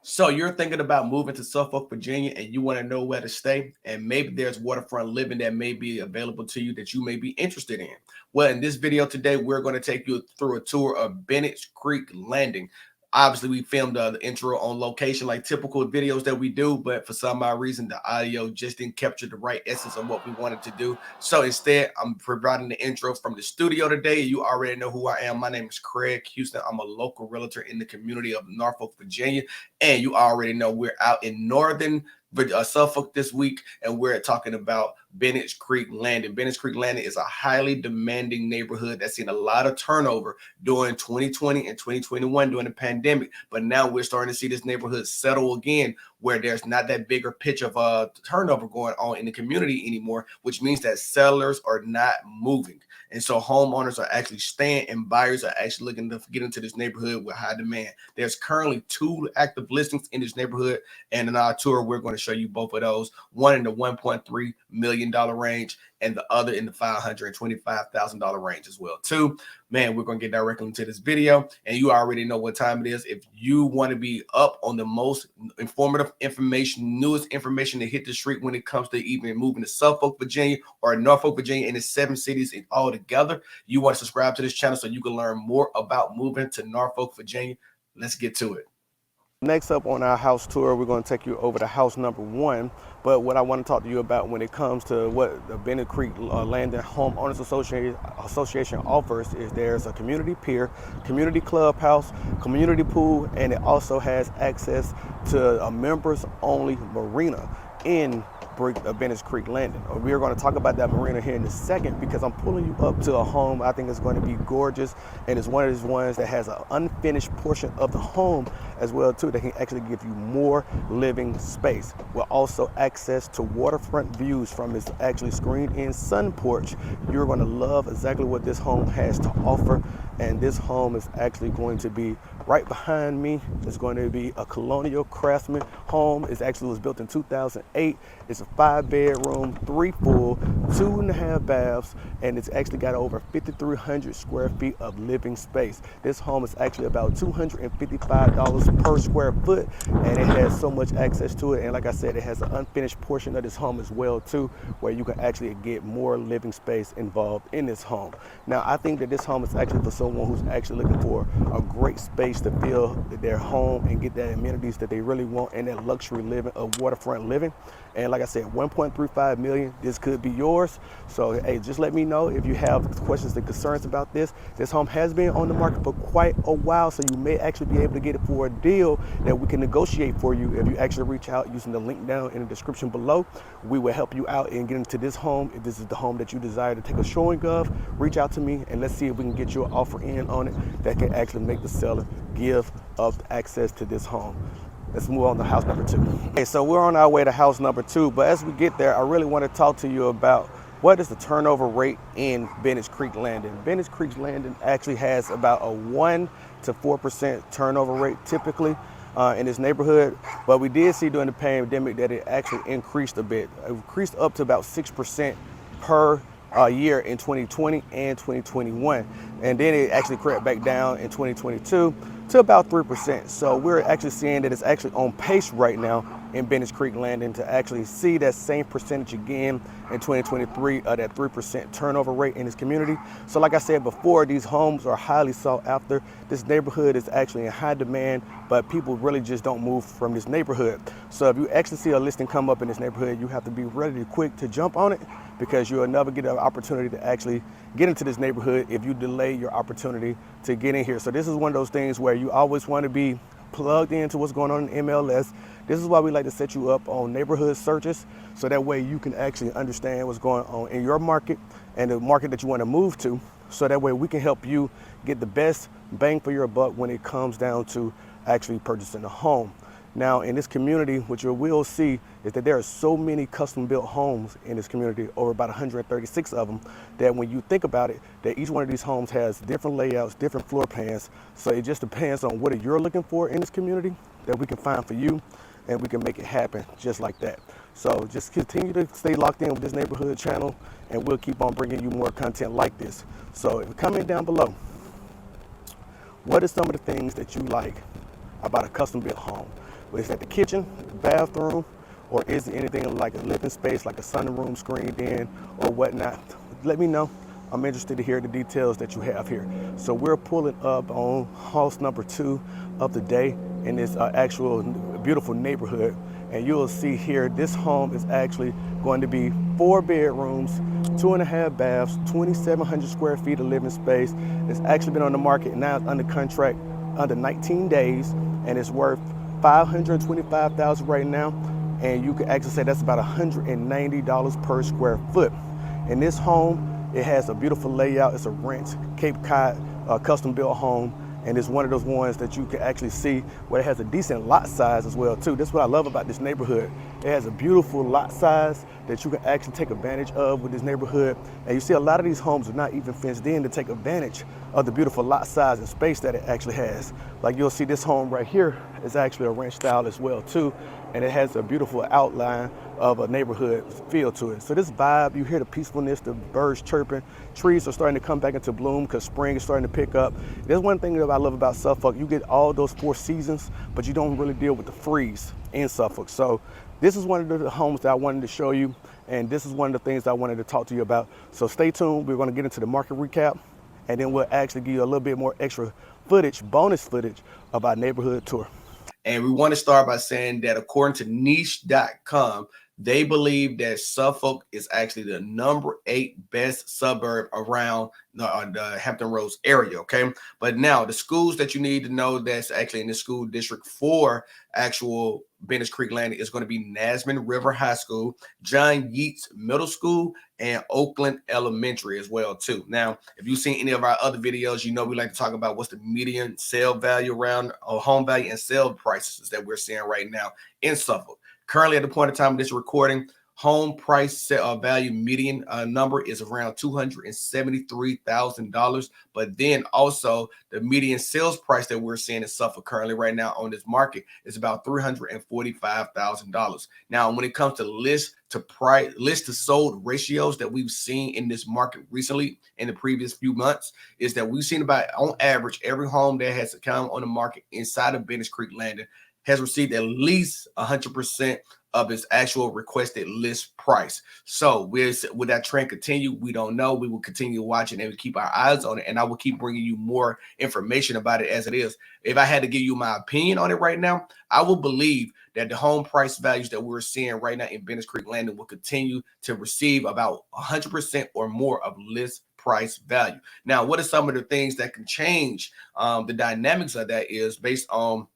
So you're thinking about moving to Suffolk, Virginia, and you want to know where to stay, and maybe there's waterfront living that may be available to you that you may be interested in. Well, in this video today, we're going to take you through a tour of Bennetts Creek Landing. Obviously, we filmed the intro on location like typical videos that we do, but for some odd reason, the audio just didn't capture the right essence of what we wanted to do. So instead, I'm providing the intro from the studio today. You already know who I am. My name is Craig Houston. I'm a local realtor in the community of Norfolk, Virginia. And you already know we're out in northern Suffolk this week, and we're talking about Bennetts Creek Landing. Bennetts Creek Landing is a highly demanding neighborhood that's seen a lot of turnover during 2020 and 2021 during the pandemic. But now we're starting to see this neighborhood settle again, where there's not that bigger pitch of turnover going on in the community anymore, which means that sellers are not moving. And so homeowners are actually staying, and buyers are actually looking to get into this neighborhood with high demand. There's currently 2 active listings in this neighborhood, and in our tour, we're going to show you both of those, one in the $1.3 million range and the other in the $525,000 range as well too. Man, we're going to get directly into this video, and you already know what time it is. If you want to be up on the most informative information, newest information to hit the street when it comes to even moving to Suffolk, Virginia, or Norfolk, Virginia, and its 7 cities all together, you want to subscribe to this channel so you can learn more about moving to Norfolk, Virginia. Let's get to it. Next up on our house tour, we're going to take you over to house number 1. But what I want to talk to you about when it comes to what the Bennetts Creek Landing Homeowners Association offers is there's a community pier, community clubhouse, community pool, and it also has access to a members-only marina in Bennetts Creek Landing. We're going to talk about that marina here in a second because I'm pulling you up to a home I think is going to be gorgeous, and it's one of those ones that has an unfinished portion of the home as well too that can actually give you more living space with also access to waterfront views from its actually screened-in sun porch. You're going to love exactly what this home has to offer, and this home is actually going to be right behind me. It's going to be a colonial craftsman home. It actually was built in 2008. It's a 5-bedroom, 3 full, 2.5 baths, and it's actually got over 5,300 square feet of living space. This home is actually about $255 per square foot, and it has so much access to it. And like I said, it has an unfinished portion of this home as well too, where you can actually get more living space involved in this home. Now, I think that this home is actually for someone who's actually looking for a great space to fill their home and get the amenities that they really want and that luxury living of waterfront living. And like I said, 1.35 million, this could be yours. So hey, just let me know if you have questions and concerns about this. This home has been on the market for quite a while, so you may actually be able to get it for a deal that we can negotiate for you if you actually reach out using the link down in the description below. We will help you out in getting to this home. If this is the home that you desire to take a showing of, reach out to me and let's see if we can get you an offer in on it that can actually make the seller give up access to this home. Let's move on to house number 2. Okay, so we're on our way to house number 2, but as we get there, I really want to talk to you about what is the turnover rate in Bennetts Creek Landing. Bennetts Creek Landing actually has about a 1 to 4% turnover rate typically in this neighborhood, but we did see during the pandemic that it actually increased a bit. It increased up to about 6% per year in 2020 and 2021, and then it actually crept back down in 2022 to about 3%. So we're actually seeing that it's actually on pace right now in Bennetts Creek Landing to actually see that same percentage again in 2023 of that 3% turnover rate in this community. So like I said before, these homes are highly sought after. This neighborhood is actually in high demand, but people really just don't move from this neighborhood. So if you actually see a listing come up in this neighborhood, you have to be really quick to jump on it, because you'll never get an opportunity to actually get into this neighborhood if you delay your opportunity to get in here. So this is one of those things where you always want to be plugged into what's going on in MLS. This is why we like to set you up on neighborhood searches, so that way you can actually understand what's going on in your market and the market that you want to move to, so that way we can help you get the best bang for your buck when it comes down to actually purchasing a home. Now, in this community, what you will see is that there are so many custom-built homes in this community, over about 136 of them, that when you think about it, that each one of these homes has different layouts, different floor plans. So it just depends on what you're looking for in this community that we can find for you, and we can make it happen just like that. So just continue to stay locked in with this neighborhood channel, and we'll keep on bringing you more content like this. So comment down below, what are some of the things that you like about a custom-built home? Is that the kitchen, the bathroom, or is it anything like a living space, like a sunroom screened in or whatnot? Let me know. I'm interested to hear the details that you have here. So we're pulling up on house number 2 of the day in this actual beautiful neighborhood. And you'll see here, this home is actually going to be 4 bedrooms, 2.5 baths, 2,700 square feet of living space. It's actually been on the market, now it's under contract under 19 days, and it's worth $525,000 right now. And you can actually say that's about $190 per square foot. In this home, it has a beautiful layout. It's a ranch, Cape Cod, custom built home. And it's one of those ones that you can actually see where it has a decent lot size as well too. That's what I love about this neighborhood. It has a beautiful lot size that you can actually take advantage of with this neighborhood. And you see a lot of these homes are not even fenced in to take advantage of the beautiful lot size and space that it actually has. Like you'll see this home right here is actually a ranch style as well too. And it has a beautiful outline of a neighborhood feel to it. So this vibe, you hear the peacefulness, the birds chirping, trees are starting to come back into bloom because spring is starting to pick up. There's one thing that I love about Suffolk. You get all those 4 seasons, but you don't really deal with the freeze in Suffolk. So this is one of the homes that I wanted to show you, and this is one of the things I wanted to talk to you about. So stay tuned. We're going to get into the market recap, and then we'll actually give you a little bit more extra footage, bonus footage of our neighborhood tour. And we want to start by saying that according to niche.com, they believe that Suffolk is actually the number 8 best suburb around the Hampton Roads area. Okay. But now the schools that you need to know that's actually in the school district for actual Bennetts Creek Landing is going to be Nansemond River High School, John Yeats Middle School, and Oakland Elementary as well too. Now, if you've seen any of our other videos, you know we like to talk about what's the median sale value around home value and sale prices that we're seeing right now in Suffolk. Currently, at the point of time of this recording, home price value median number is around $273,000. But then also the median sales price that we're seeing in Suffolk currently right now on this market is about $345,000. Now, when it comes to list to sold ratios that we've seen in this market recently in the previous few months, is that we've seen about on average every home that has come on the market inside of Bennetts Creek Landing has received at least 100% of its actual requested list price. So will that trend continue? We don't know. We will continue watching and we keep our eyes on it. And I will keep bringing you more information about it as it is. If I had to give you my opinion on it right now, I will believe that the home price values that we're seeing right now in Bennetts Creek Landing will continue to receive about 100% or more of list price value. Now, what are some of the things that can change the dynamics of that is based on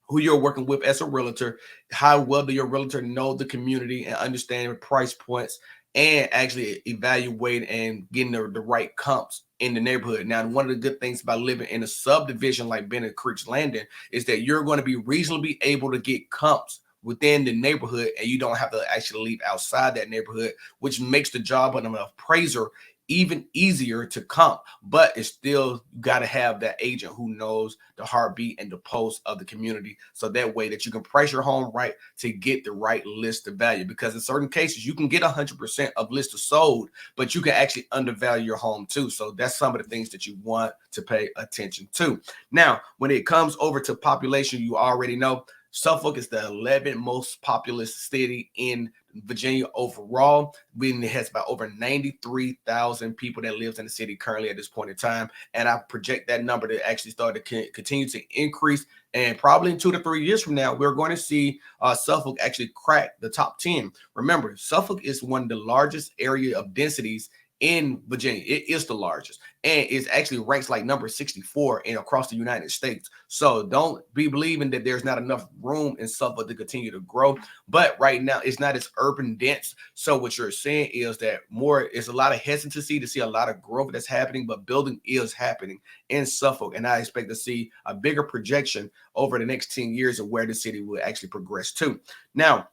who you're working with as a realtor, how well do your realtor know the community and understand price points and actually evaluate and getting the right comps in the neighborhood. Now, one of the good things about living in a subdivision like Bennetts Creek Landing is that you're going to be reasonably able to get comps within the neighborhood and you don't have to actually leave outside that neighborhood, which makes the job of an appraiser even easier to comp, but it's still got to have that agent who knows the heartbeat and the pulse of the community. So that way that you can price your home right to get the right list of value, because in certain cases you can get 100% of list of sold, but you can actually undervalue your home too. So that's some of the things that you want to pay attention to. Now, when it comes over to population, you already know Suffolk is the 11th most populous city in Virginia overall. It has about over 93,000 people that lives in the city currently at this point in time. And I project that number to actually start to continue to increase. And probably in 2 to 3 years from now, we're going to see Suffolk actually crack the top 10. Remember, Suffolk is one of the largest area of densities in Virginia. It is the largest, and it's actually ranks like number 64 in across the United States. So don't be believing that there's not enough room in Suffolk to continue to grow. But right now it's not as urban dense. So what you're saying is that it's a lot of hesitancy to see a lot of growth that's happening, but building is happening in Suffolk. And I expect to see a bigger projection over the next 10 years of where the city will actually progress to. Now,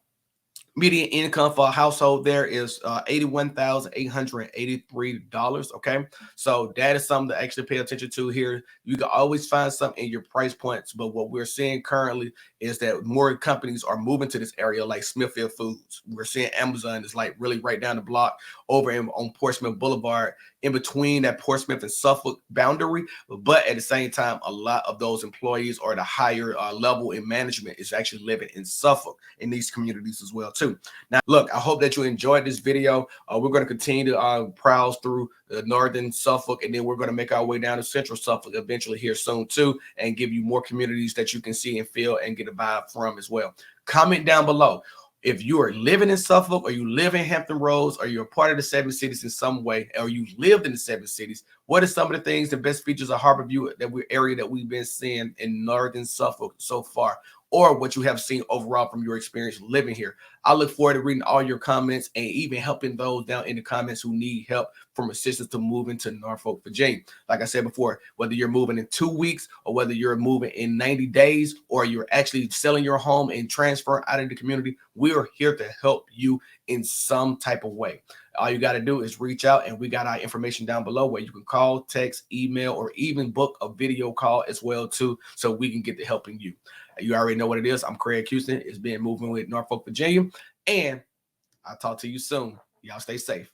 median income for a household there is $81,883. Okay, so that is something to actually pay attention to here. You can always find something in your price points, but what we're seeing currently is that more companies are moving to this area, like Smithfield Foods. We're seeing Amazon is like really right down the block over on Portsmouth Boulevard in between that Portsmouth and Suffolk boundary, but at the same time, a lot of those employees or the higher level in management is actually living in Suffolk in these communities as well too. Now, look, I hope that you enjoyed this video. We're going to continue to browse through northern Suffolk, and then we're going to make our way down to central Suffolk eventually here soon too, and give you more communities that you can see and feel and get a vibe from as well. Comment down below if you are living in Suffolk, or you live in Hampton Roads, or you're a part of the 7 cities in some way, or you lived in the 7 cities. What are some of the things, the best features of Harborview area that we've been seeing in northern Suffolk so far, or what you have seen overall from your experience living here? I look forward to reading all your comments and even helping those down in the comments who need help from assistance to moving to Norfolk, Virginia. Like I said before, whether you're moving in 2 weeks, or whether you're moving in 90 days, or you're actually selling your home and transferring out of the community, we are here to help you in some type of way. All you got to do is reach out, and we got our information down below where you can call, text, email, or even book a video call as well too, so we can get to helping you. You already know what it is. I'm Craig Houston. It's been Moving with Norfolk, Virginia, and I'll talk to you soon. Y'all stay safe.